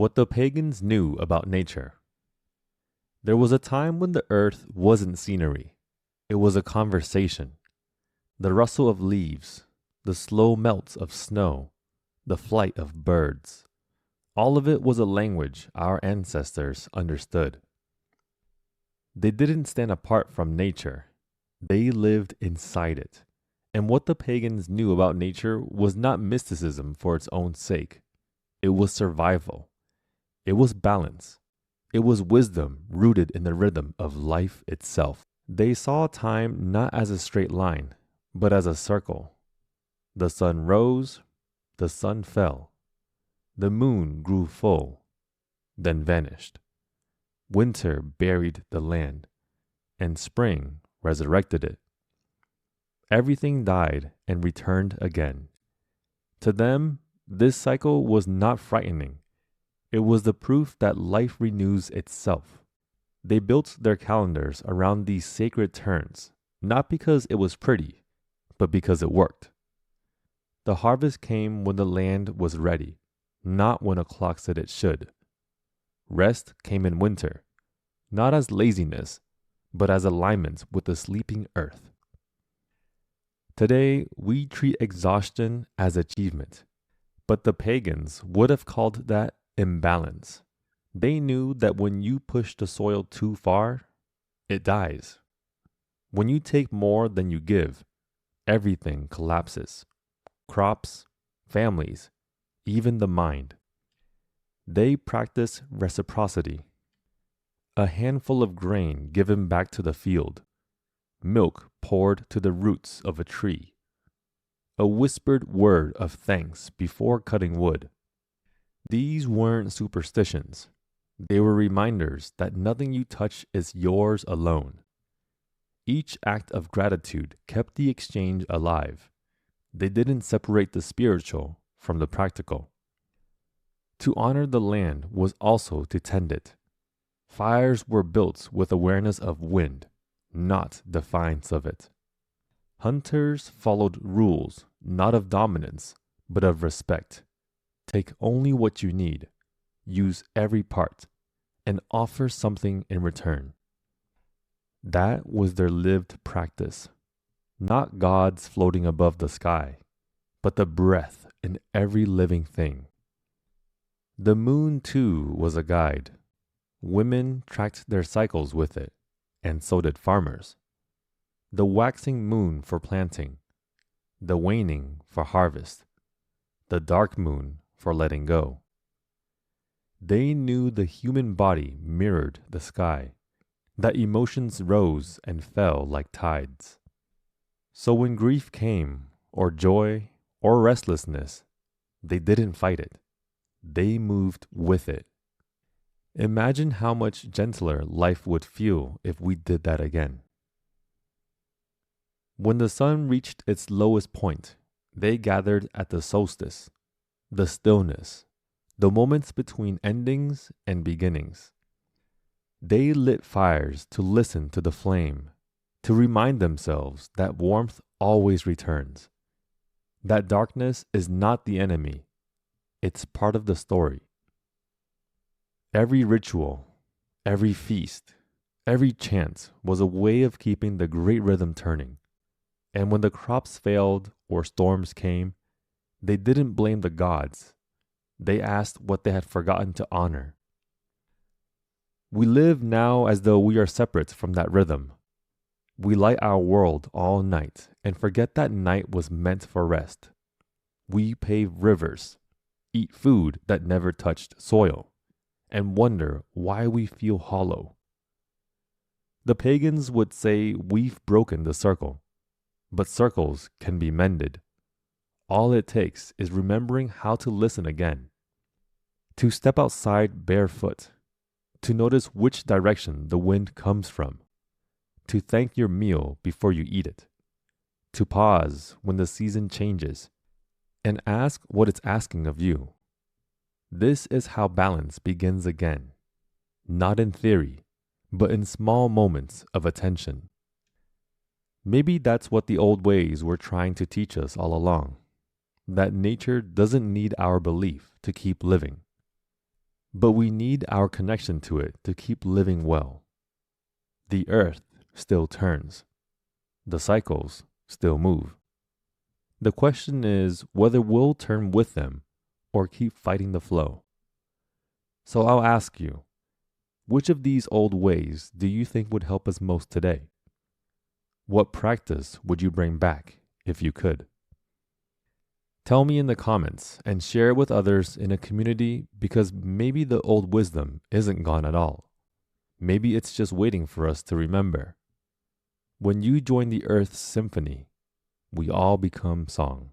What the pagans knew about nature. There was a time when the earth wasn't scenery. It was a conversation. The rustle of leaves, the slow melts of snow, the flight of birds. All of it was a language our ancestors understood. They didn't stand apart from nature. They lived inside it. And what the pagans knew about nature was not mysticism for its own sake. It was survival. It was balance. It was wisdom rooted in the rhythm of life itself. They saw time not as a straight line, but as a circle. The sun rose, the sun fell. The moon grew full, then vanished. Winter buried the land, and spring resurrected it. Everything died and returned again. To them, this cycle was not frightening. It was the proof that life renews itself. They built their calendars around these sacred turns, not because it was pretty, but because it worked. The harvest came when the land was ready, not when a clock said it should. Rest came in winter, not as laziness, but as alignment with the sleeping earth. Today, we treat exhaustion as achievement, but the pagans would have called that imbalance. They knew that when you push the soil too far, it dies. When you take more than you give, everything collapses. Crops, families, even the mind. They practice reciprocity. A handful of grain given back to the field. Milk poured to the roots of a tree. A whispered word of thanks before cutting wood. These weren't superstitions. They were reminders that nothing you touch is yours alone. Each act of gratitude kept the exchange alive. They didn't separate the spiritual from the practical. To honor the land was also to tend it. Fires were built with awareness of wind, not defiance of it. Hunters followed rules, not of dominance, but of respect. Take only what you need, use every part, and offer something in return. That was their lived practice. Not gods floating above the sky, but the breath in every living thing. The moon, too, was a guide. Women tracked their cycles with it, and so did farmers. The waxing moon for planting, the waning for harvest, the dark moon for letting go. They knew the human body mirrored the sky, that emotions rose and fell like tides. So when grief came, or joy, or restlessness, they didn't fight it. They moved with it. Imagine how much gentler life would feel if we did that again. When the sun reached its lowest point, they gathered at the solstice, the stillness, the moments between endings and beginnings. They lit fires to listen to the flame, to remind themselves that warmth always returns, that darkness is not the enemy, it's part of the story. Every ritual, every feast, every chant was a way of keeping the great rhythm turning. And when the crops failed or storms came, they didn't blame the gods. They asked what they had forgotten to honor. We live now as though we are separate from that rhythm. We light our world all night and forget that night was meant for rest. We pave rivers, eat food that never touched soil, and wonder why we feel hollow. The pagans would say we've broken the circle, but circles can be mended. All it takes is remembering how to listen again, to step outside barefoot, to notice which direction the wind comes from, to thank your meal before you eat it, to pause when the season changes, and ask what it's asking of you. This is how balance begins again, not in theory, but in small moments of attention. Maybe that's what the old ways were trying to teach us all along, that nature doesn't need our belief to keep living. but we need our connection to it to keep living well. The earth still turns. The cycles still move. The question is whether we'll turn with them or keep fighting the flow. So I'll ask you, which of these old ways do you think would help us most today? What practice would you bring back if you could? Tell me in the comments and share it with others in a community, because maybe the old wisdom isn't gone at all. Maybe it's just waiting for us to remember. When you join the earth's symphony, we all become song.